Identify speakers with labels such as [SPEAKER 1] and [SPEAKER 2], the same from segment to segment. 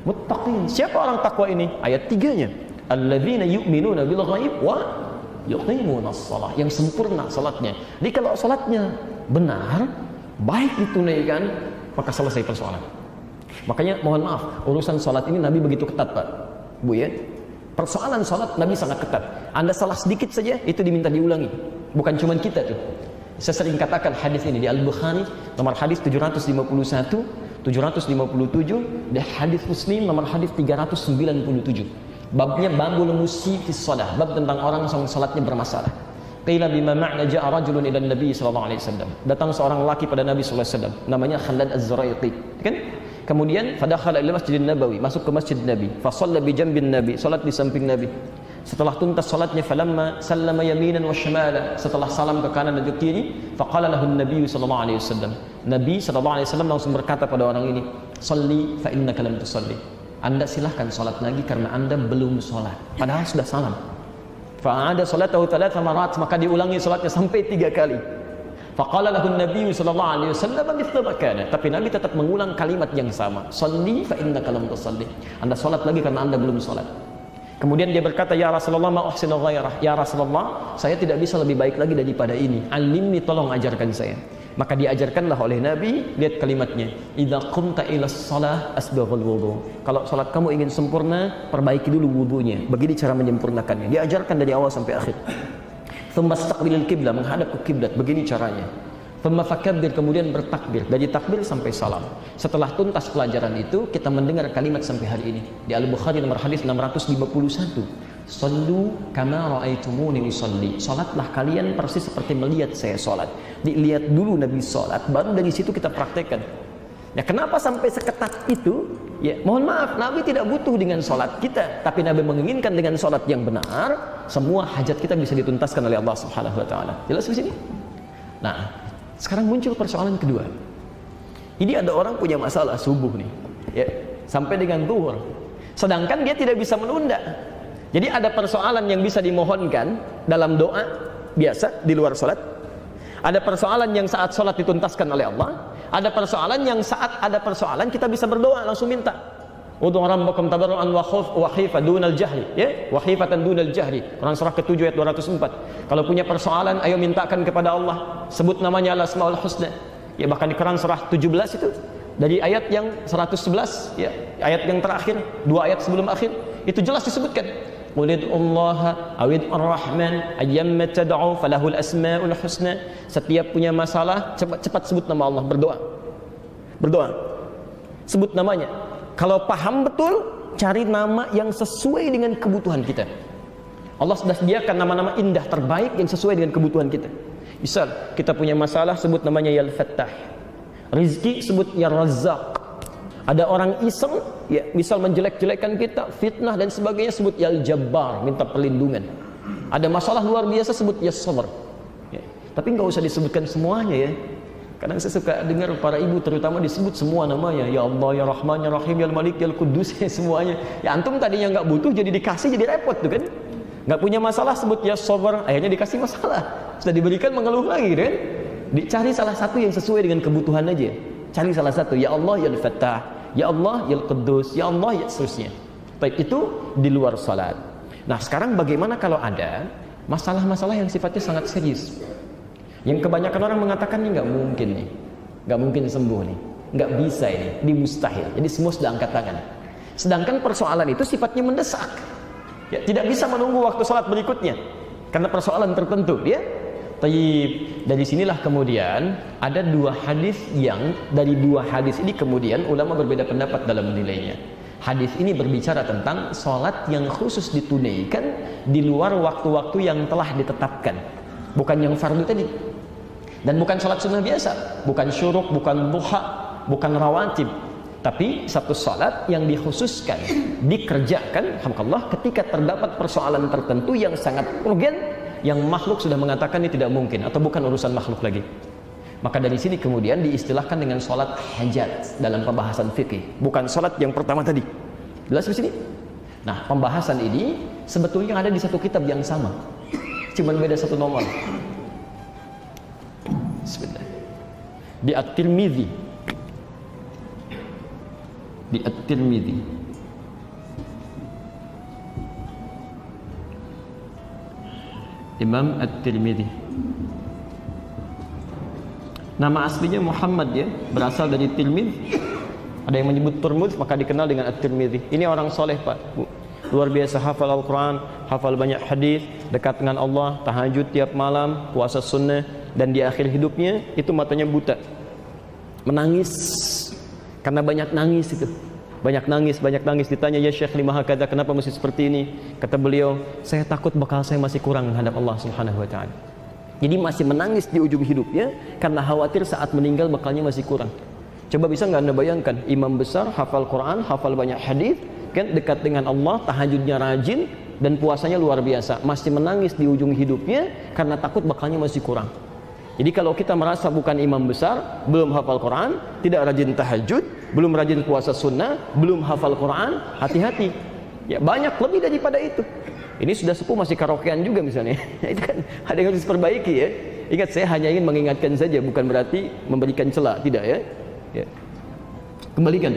[SPEAKER 1] Muttaqin. Siapa orang takwa ini? Ayat 3-nya. Alladzina yu'minuna bil ghaib wa yuqimunas shalah. Yang sempurna salatnya. Jadi kalau salatnya benar, baik ditunaikan, maka selesai persoalan. Makanya mohon maaf, urusan salat ini Nabi begitu ketat, Pak. Bu ya. Persoalan salat Nabi sangat ketat. Anda salah sedikit saja itu diminta diulangi. Bukan cuma kita tuh. Saya sering katakan hadis ini di Al-Bukhari nomor hadis 751, 757, dan hadis Muslim nomor hadis 397. Babnya babul musyi fi shalah, bab tentang orang yang salatnya bermasalah. Qila bima ma'na ja'a rajulun ila Nabi sallallahu alaihi wasallam. Datang seorang lelaki pada Nabi sallallahu alaihi wasallam, namanya Khalad Az-Zuraiqi, kan? Kemudian fadakhala ila Masjidin Nabawi, masuk ke Masjid Nabi, fa shalla bi jambin Nabi, salat di samping Nabi. Setelah tuntas salatnya, falamma sallama yaminan wa shimala, setelah salam ke kanan dan ke kiri, faqala lahu Nabi sallallahu alaihi wasallam. Nabi sallallahu alaihi wasallam langsung berkata pada orang ini, "Shalli fa innaka lam tusalli." Anda silahkan salat lagi karena Anda belum salat. Padahal sudah salam. Fa'ada salatahu 3 marat, maka diulangi salatnya sampai 3 kali. Faqala lahu Nabi sallallahu alaihi wasallam mithla ma kana. Tapi Nabi tetap mengulang kalimat yang sama. Shalli fa innaka lam tusalli. Anda salat lagi karena Anda belum salat. Kemudian dia berkata, "Ya Rasulullah, ma uhsinu ghairah." Ya Rasulullah, saya tidak bisa lebih baik lagi daripada ini. Alimni, tolong ajarkan saya. Maka diajarkanlah oleh Nabi, lihat kalimatnya, idza qumta ila shalah asbaghul wudu. Kalau salat kamu ingin sempurna, perbaiki dulu wudunya. Begini cara menyempurnakannya. Diajarkan dari awal sampai akhir. Tsumma istaqbilil qiblah, menghadap ke kiblat. Begini caranya. Tsumma fakabbir, kemudian bertakbir. Dari takbir sampai salam. Setelah tuntas pelajaran itu, kita mendengar kalimat sampai hari ini. Di Al-Bukhari nomor hadis 651. Sallu kama ra'aitumuni usalli. Salatlah kalian persis seperti melihat saya salat. Dilihat dulu Nabi salat, baru dari situ kita praktekkan. Ya, kenapa sampai seketat itu? Ya, mohon maaf, Nabi tidak butuh dengan salat kita, tapi Nabi menginginkan dengan salat yang benar, semua hajat kita bisa dituntaskan oleh Allah Subhanahu wa taala. Jelas di sini? Nah, sekarang muncul persoalan kedua. Ini ada orang punya masalah subuh nih, ya, sampai dengan zuhur. Sedangkan dia tidak bisa menunda. Jadi ada persoalan yang bisa dimohonkan dalam doa biasa di luar salat. Ada persoalan yang saat salat dituntaskan oleh Allah. Ada persoalan yang saat ada persoalan kita bisa berdoa langsung minta. Ud'u rabbakum tadarruan wa khifatan dunal jahri, ya, wa khifatan dunal jahri. Quran surah ke-7 ayat 204. Kalau punya persoalan, ayo mintakan kepada Allah. Sebut namanya Al-Asmaul Husna. Ya, bahkan di Quran surah 17 itu dari ayat yang 111, ya, ayat yang terakhir, 2 ayat sebelum akhir, itu jelas disebutkan. Qulid'ullaha awid'ur-rahman ayyamma tad'u falahul asmaul husna. Setiap punya masalah, cepat sebut nama Allah, berdoa. Berdoa. Sebut namanya. Kalau paham betul, cari nama yang sesuai dengan kebutuhan kita. Allah sudah sediakan nama-nama indah terbaik yang sesuai dengan kebutuhan kita. Misal, kita punya masalah, sebut namanya Ya Al-Fattah. Rizki, sebut Ya Razzaq. Ada orang iseng, ya, misal menjelek-jelekan kita, fitnah dan sebagainya, sebut Ya Al-Jabbar, minta perlindungan. Ada masalah luar biasa, sebut Ya Sabr. Ya. Tapi nggak usah disebutkan semuanya, ya. Kadang saya suka dengar para ibu terutama disebut semua namanya, Ya Allah, Ya Rahman, Ya Rahim, Ya Malik, Ya Qudus, ya, semuanya. Ya antum tadinya nggak butuh, jadi dikasih, jadi repot tuh kan. Nggak punya masalah, sebut Ya Sabr, akhirnya dikasih masalah. Sudah diberikan mengeluh lagi, kan? Dicari salah satu yang sesuai dengan kebutuhan aja. Cari salah satu, Ya Allah, Ya Al-Fattah, Ya Allah, Ya Al-Quddus, Ya Allah, ya seterusnya. Baik, itu di luar salat. Nah, sekarang bagaimana kalau ada masalah-masalah yang sifatnya sangat serius, yang kebanyakan orang mengatakan ini nggak mungkin nih, nggak mungkin sembuh nih, nggak bisa ini mustahil. Jadi semua sudah angkat tangan. Sedangkan persoalan itu sifatnya mendesak, ya, tidak bisa menunggu waktu salat berikutnya karena persoalan tertentu, ya. Tayyib. Dari sinilah kemudian ada 2 hadis yang dari 2 hadis ini kemudian ulama berbeda pendapat dalam menilainya. Hadis ini berbicara tentang salat yang khusus ditunaikan di luar waktu-waktu yang telah ditetapkan, bukan yang fardu tadi, dan bukan salat sunnah biasa, bukan syuruk, bukan duha, bukan rawatib, tapi satu salat yang dikhususkan dikerjakan, alhamdulillah, ketika terdapat persoalan tertentu yang sangat urgen, yang makhluk sudah mengatakan ini tidak mungkin atau bukan urusan makhluk lagi. Maka dari sini kemudian diistilahkan dengan salat hajat dalam pembahasan fikih, bukan salat yang pertama tadi. Jelas di sini? Nah, pembahasan ini sebetulnya ada di satu kitab yang sama, cuman beda satu nomor. Sebentar. Di At-Tirmidzi. Di At-Tirmidzi. Imam At-Tirmidzi. Nama aslinya Muhammad ya, berasal dari Tirmidz. Ada yang menyebut Turmudz, maka dikenal dengan At-Tirmidzi. Ini orang soleh Pak, Bu. Luar biasa hafal Al-Quran, hafal banyak hadis, dekat dengan Allah, tahajud tiap malam, puasa sunnah, dan di akhir hidupnya itu matanya buta. Menangis karena banyak nangis itu. Banyak nangis. Ditanya, ya Syekh lima hakadha, kenapa mesti seperti ini? Kata beliau, saya takut bakal saya masih kurang menghadap Allah Subhanahu wa taala. Jadi masih menangis di ujung hidupnya karena khawatir saat meninggal bakalnya masih kurang. Coba bisa nggak Anda bayangkan, imam besar, hafal Quran, hafal banyak hadis, kan dekat dengan Allah, tahajudnya rajin, dan puasanya luar biasa, masih menangis di ujung hidupnya karena takut bakalnya masih kurang. Jadi kalau kita merasa bukan imam besar, belum hafal Quran, tidak rajin tahajud, belum rajin puasa sunnah, belum hafal Quran, hati-hati. Ya banyak lebih daripada itu. Ini sudah sepuh masih karaokean juga misalnya. Itu kan ada yang harus diperbaiki ya. Ingat, saya hanya ingin mengingatkan saja, bukan berarti memberikan celah, tidak ya. Ya. Kembalikan.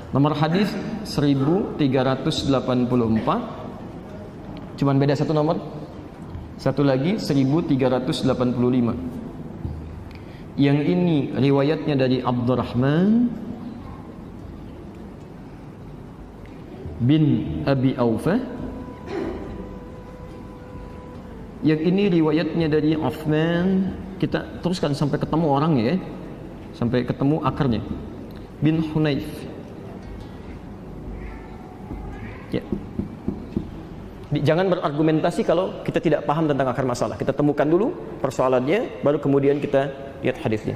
[SPEAKER 1] Nomor hadis 1384. Cuman beda satu nomor. Satu lagi 1385. Yang ini riwayatnya dari Abdurrahman bin Abi Aufah. Yang ini riwayatnya dari Uthman. Kita teruskan sampai ketemu orangnya ya, sampai ketemu akarnya. Bin Hunayf ya. Jangan berargumentasi kalau kita tidak paham tentang akar masalah. Kita temukan dulu persoalannya, baru kemudian kita lihat hadisnya.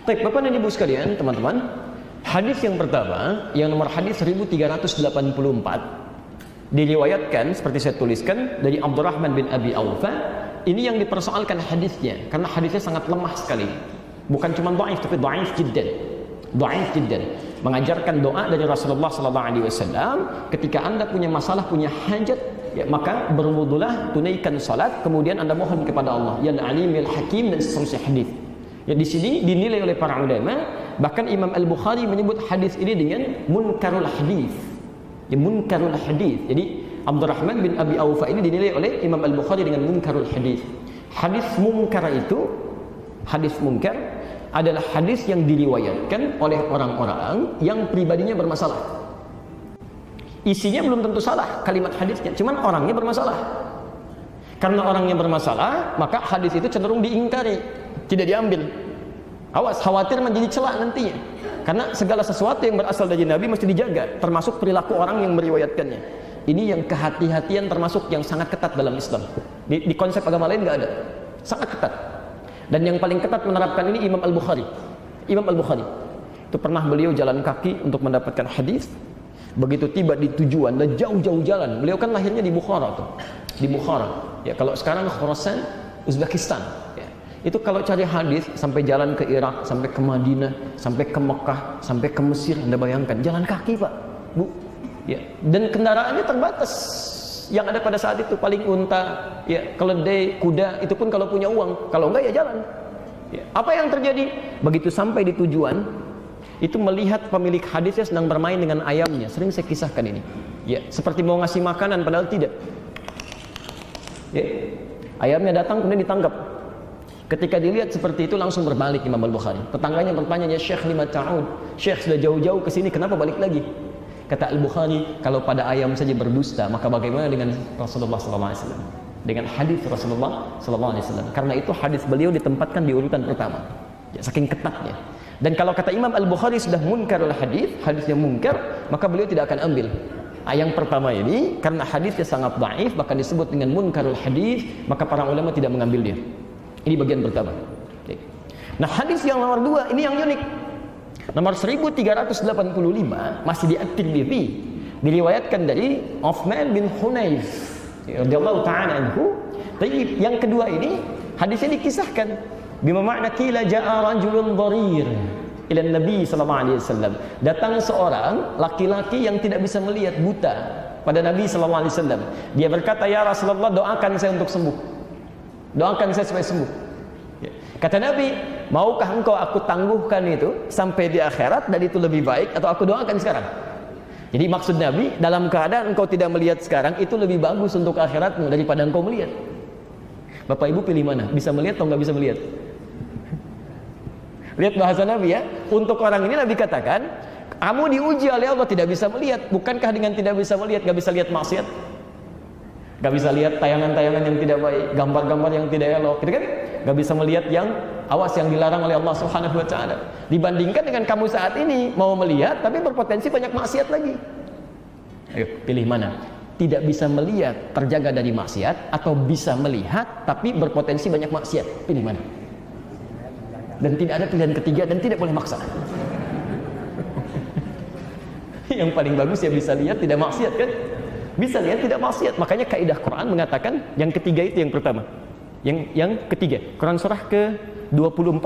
[SPEAKER 1] Baik, Bapak dan Ibu sekalian, teman-teman, hadis yang pertama, yang nomor hadis 1384, diriwayatkan seperti saya tuliskan dari Abdurrahman bin Abi Aufah. Ini yang dipersoalkan hadisnya karena hadisnya sangat lemah sekali. Bukan cuma dhaif, tapi dhaif jiddan. Dhaif jiddan. Mengajarkan doa dari Rasulullah sallallahu alaihi wasallam, ketika Anda punya masalah, punya hajat, ya, maka berwudulah, tunaikan salat, kemudian Anda mohon kepada Allah, ya Alim, ya Hakim, dan seterusnya hadis. Ya, di sini dinilai oleh para ulama, bahkan Imam Al-Bukhari menyebut hadis ini dengan munkarul hadis. Ya, munkarul hadis. Jadi Abdurrahman bin Abi Aufah ini dinilai oleh Imam Al-Bukhari dengan munkarul hadis. Hadis munkar itu, hadis munkar adalah hadis yang diriwayatkan oleh orang-orang yang pribadinya bermasalah. Isinya belum tentu salah kalimat hadisnya, cuman orangnya bermasalah. Karena orangnya bermasalah, maka hadis itu cenderung diingkari, tidak diambil. Awas, khawatir menjadi celak nantinya. Karena segala sesuatu yang berasal dari Nabi mesti dijaga, termasuk perilaku orang yang meriwayatkannya. Ini yang kehati-hatian termasuk yang sangat ketat dalam Islam. Di konsep agama lain nggak ada, sangat ketat. Dan yang paling ketat menerapkan ini Imam Al-Bukhari. Imam Al-Bukhari itu pernah beliau jalan kaki untuk mendapatkan hadis. Begitu tiba di tujuan dan jauh-jauh jalan. Beliau kan lahirnya di Bukhara tuh, di Bukhara. Ya, kalau sekarang Khorasan, Uzbekistan. Ya. Itu kalau cari hadis sampai jalan ke Irak, sampai ke Madinah, sampai ke Mekah, sampai ke Mesir. Anda bayangkan jalan kaki Pak, Bu. Ya. Dan kendaraannya terbatas. Yang ada pada saat itu paling unta, ya, keledai, kuda, itu pun kalau punya uang, kalau enggak ya jalan. Ya. Apa yang terjadi? Begitu sampai di tujuan, itu melihat pemilik hadisnya sedang bermain dengan ayamnya. Sering saya kisahkan ini. Ya, seperti mau ngasih makanan padahal tidak. Ya. Ayamnya datang kemudian ditangkap. Ketika dilihat seperti itu langsung berbalik Imam Al-Bukhari. Tetangganya bertanya, "Ya Syekh, lima ta'ud? Syekh sudah jauh-jauh ke sini, kenapa balik lagi?" Kata Al-Bukhari, kalau pada ayam saja berdusta, maka bagaimana dengan Rasulullah SAW? Dengan hadis Rasulullah SAW. Karena itu hadis beliau ditempatkan di urutan pertama. Ya, saking ketatnya. Dan kalau kata Imam Al-Bukhari sudah munkarul hadis, hadisnya munkar, maka beliau tidak akan ambil. Yang pertama ini, karena hadisnya sangat dhaif, bahkan disebut dengan munkarul hadis, maka para ulama tidak mengambil dia. Ini bagian pertama. Nah, hadis yang nomor 2 ini yang unik. Nomor 1385 masih di At-Tirmidzi, diriwayatkan dari Uthman bin Hunayf radhiyallahu ta'ala anhu. Tapi yang kedua ini hadisnya dikisahkan bima makna qila ja'a rajulun dharir ila Nabi sallallahu alaihi wasallam. Datang seorang laki-laki yang tidak bisa melihat, buta, pada Nabi sallallahu alaihi wasallam. Dia berkata, "Ya Rasulullah, doakan saya untuk sembuh. Doakan saya supaya sembuh." Kata Nabi, "Maukah engkau aku tangguhkan itu sampai di akhirat dan itu lebih baik, atau aku doakan sekarang?" Jadi maksud Nabi, dalam keadaan engkau tidak melihat sekarang, itu lebih bagus untuk akhiratmu daripada engkau melihat. Bapak Ibu pilih mana? Bisa melihat atau nggak bisa melihat? Lihat bahasa Nabi ya. Untuk orang ini Nabi katakan, kamu diuji oleh Allah tidak bisa melihat. Bukankah dengan tidak bisa melihat, nggak bisa lihat maksiat? Nggak bisa lihat tayangan-tayangan yang tidak baik, gambar-gambar yang tidak elok, gitu kan? Nggak bisa melihat yang awas, yang dilarang oleh Allah Subhanahu Wa Taala. Dibandingkan dengan kamu saat ini mau melihat, tapi berpotensi banyak maksiat lagi. Ayo pilih mana? Tidak bisa melihat, terjaga dari maksiat, atau bisa melihat tapi berpotensi banyak maksiat. Pilih mana? Dan tidak ada pilihan ketiga dan tidak boleh maksa. Yang paling bagus ya bisa lihat tidak maksiat kan? Bisa lihat tidak maksiat. Makanya kaidah Quran mengatakan yang ketiga itu yang pertama. Yang ketiga, Quran surah ke-24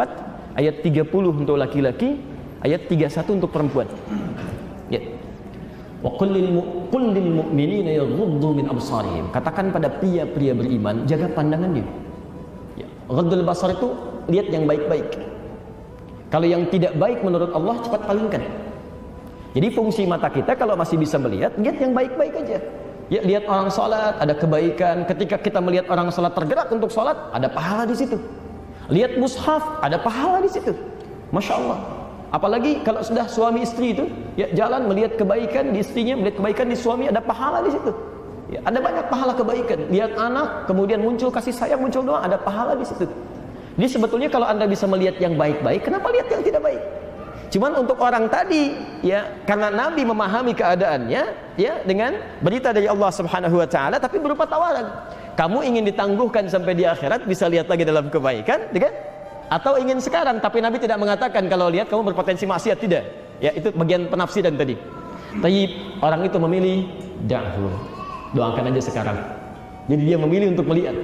[SPEAKER 1] ayat 30 untuk laki-laki, ayat 31 untuk perempuan. Ya. Wa qul lil mu'minina yaghuddu min absarihim. Katakan pada pria-pria beriman, jaga pandangannya. Ya. Ghaddul basar itu lihat yang baik-baik. Kalau yang tidak baik menurut Allah cepat palingkan. Jadi fungsi mata kita kalau masih bisa melihat, lihat yang baik-baik aja. Ya, lihat orang sholat, ada kebaikan. Ketika kita melihat orang sholat tergerak untuk sholat, ada pahala di situ. Lihat mushaf, ada pahala di situ. Masya Allah. Apalagi kalau sudah suami istri itu, ya jalan melihat kebaikan di istrinya, melihat kebaikan di suami, ada pahala di situ. Ya, ada banyak pahala kebaikan. Lihat anak, kemudian muncul kasih sayang, muncul doa, ada pahala di situ. Jadi sebetulnya kalau Anda bisa melihat yang baik-baik, kenapa lihat yang tidak baik? Cuman untuk orang tadi, ya, karena Nabi memahami keadaannya, ya, dengan berita dari Allah Subhanahu Wa Taala, tapi berupa tawaran. Kamu ingin ditangguhkan sampai di akhirat, bisa lihat lagi dalam kebaikan, kan? Atau ingin sekarang, tapi Nabi tidak mengatakan kalau lihat kamu berpotensi maksiat, tidak. Ya, itu bagian penafsiran tadi. Tapi orang itu memilih dahulu. Doakan aja sekarang. Jadi dia memilih untuk melihat.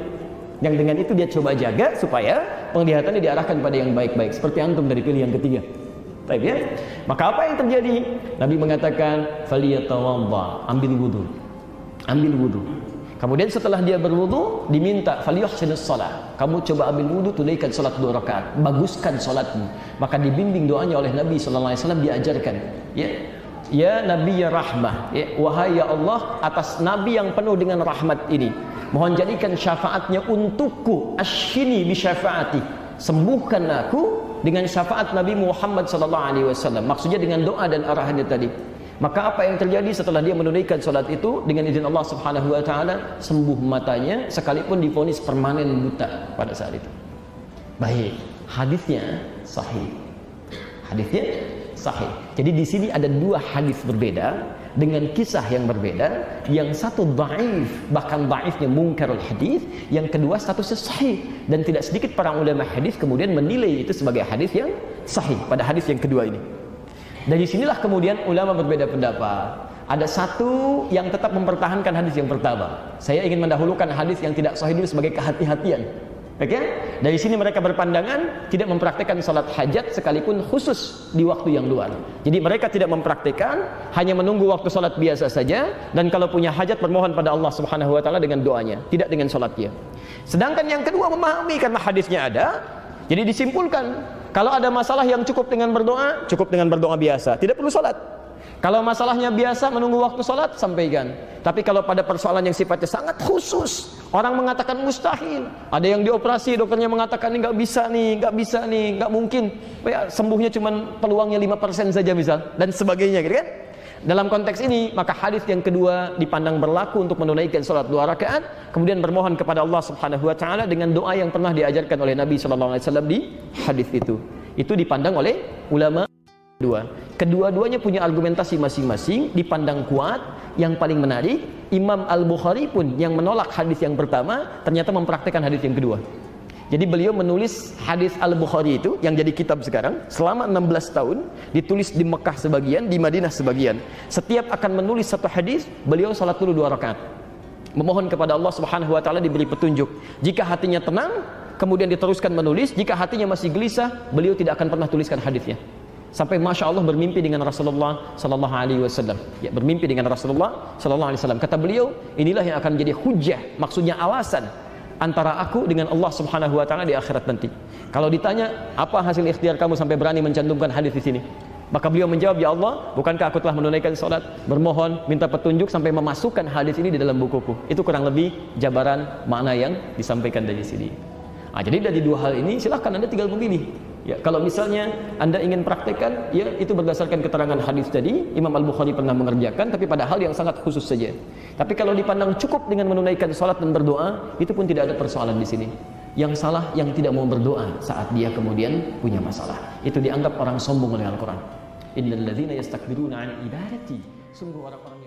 [SPEAKER 1] Yang dengan itu dia coba jaga supaya penglihatannya diarahkan pada yang baik-baik. Seperti antum dari pilih yang ketiga. Baik ya. Maka apa yang terjadi? Nabi mengatakan, "Faliyatawadda", ambil wudu. Ambil wudu. Kemudian setelah dia berwudu, diminta falyuhsinus shalah. Kamu coba ambil wudu, tunaikan salat 2 rakaat, baguskan salatmu. Maka dibimbing doanya oleh Nabi sallallahu alaihi wasallam, diajarkan, ya. Ya Nabi ya rahmah, ya, wahai ya Allah, atas Nabi yang penuh dengan rahmat ini, mohon jadikan syafaatnya untukku, asyini bi syafaati. Sembuhkan aku dengan syafaat Nabi Muhammad sallallahu alaihi wasallam. Maksudnya dengan doa dan arahannya tadi. Maka apa yang terjadi setelah dia menunaikan salat itu, dengan izin Allah Subhanahu wa taala, sembuh matanya sekalipun divonis permanen buta pada saat itu. Baik, hadisnya sahih. Hadisnya sahih. Jadi di sini ada 2 hadis berbeda dengan kisah yang berbeda. Yang satu dhaif, bahkan dhaifnya munkarul hadis, yang kedua statusnya sahih, dan tidak sedikit para ulama hadis kemudian menilai itu sebagai hadis yang sahih pada hadis yang kedua ini. Dari sinilah kemudian ulama berbeda pendapat. Ada satu yang tetap mempertahankan hadis yang pertama. Saya ingin mendahulukan hadis yang tidak sahih dulu sebagai kehati-hatian. Oke? Dari sini mereka berpandangan tidak mempraktikkan salat hajat sekalipun khusus di waktu yang luar. Jadi mereka tidak mempraktikkan, hanya menunggu waktu salat biasa saja, dan kalau punya hajat bermohon pada Allah Subhanahu wa taala dengan doanya, tidak dengan salatnya. Sedangkan yang kedua memahami karena hadisnya ada, jadi disimpulkan kalau ada masalah yang cukup dengan berdoa biasa, tidak perlu salat. Kalau masalahnya biasa menunggu waktu salat, sampaikan. Tapi kalau pada persoalan yang sifatnya sangat khusus, orang mengatakan mustahil, ada yang dioperasi, dokternya mengatakan ini nggak bisa nih, nggak mungkin, ya, sembuhnya cuma peluangnya 5% saja misal, dan sebagainya, gitu kan? Dalam konteks ini, maka hadis yang kedua dipandang berlaku untuk menunaikan salat 2 rakaat, kemudian bermohon kepada Allah Subhanahu wa taala dengan doa yang pernah diajarkan oleh Nabi sallallahu alaihi wasallam di hadis itu. Itu dipandang oleh ulama kedua-duanya punya argumentasi masing-masing, dipandang kuat. Yang paling menarik, Imam Al-Bukhari pun yang menolak hadis yang pertama ternyata mempraktikkan hadis yang kedua. Jadi beliau menulis hadis Al-Bukhari itu yang jadi kitab sekarang selama 16 tahun, ditulis di Mekah sebagian, di Madinah sebagian. Setiap akan menulis satu hadis, beliau salat dulu 2 rakaat. Memohon kepada Allah Subhanahu wa taala diberi petunjuk. Jika hatinya tenang, kemudian diteruskan menulis. Jika hatinya masih gelisah, beliau tidak akan pernah tuliskan hadisnya. Sampai Masya Allah bermimpi dengan Rasulullah Sallallahu Alaihi Wasallam. Ya, bermimpi dengan Rasulullah Sallallahu Alaihi Wasallam. Kata beliau, inilah yang akan jadi hujjah, maksudnya alasan antara aku dengan Allah Subhanahu Wa Taala di akhirat nanti. Kalau ditanya apa hasil ikhtiar kamu sampai berani mencantumkan hadis di sini, Maka beliau menjawab, ya Allah, bukankah aku telah menunaikan salat, bermohon, minta petunjuk sampai memasukkan hadis ini di dalam bukuku. Itu kurang lebih jabaran makna yang disampaikan dari sini. Jadi dari dua hal ini silahkan Anda tinggal memilih. Ya, kalau misalnya Anda ingin praktekkan, ya itu berdasarkan keterangan hadis tadi, Imam Al-Bukhari pernah mengerjakan, tapi pada hal yang sangat khusus saja. Tapi kalau dipandang cukup dengan menunaikan salat dan berdoa, itu pun tidak ada persoalan di sini. Yang salah yang tidak mau berdoa saat dia kemudian punya masalah. Itu dianggap orang sombong oleh Al-Quran. Innal ladzina yastakbiruna an ibadati. Sungguh orang-orang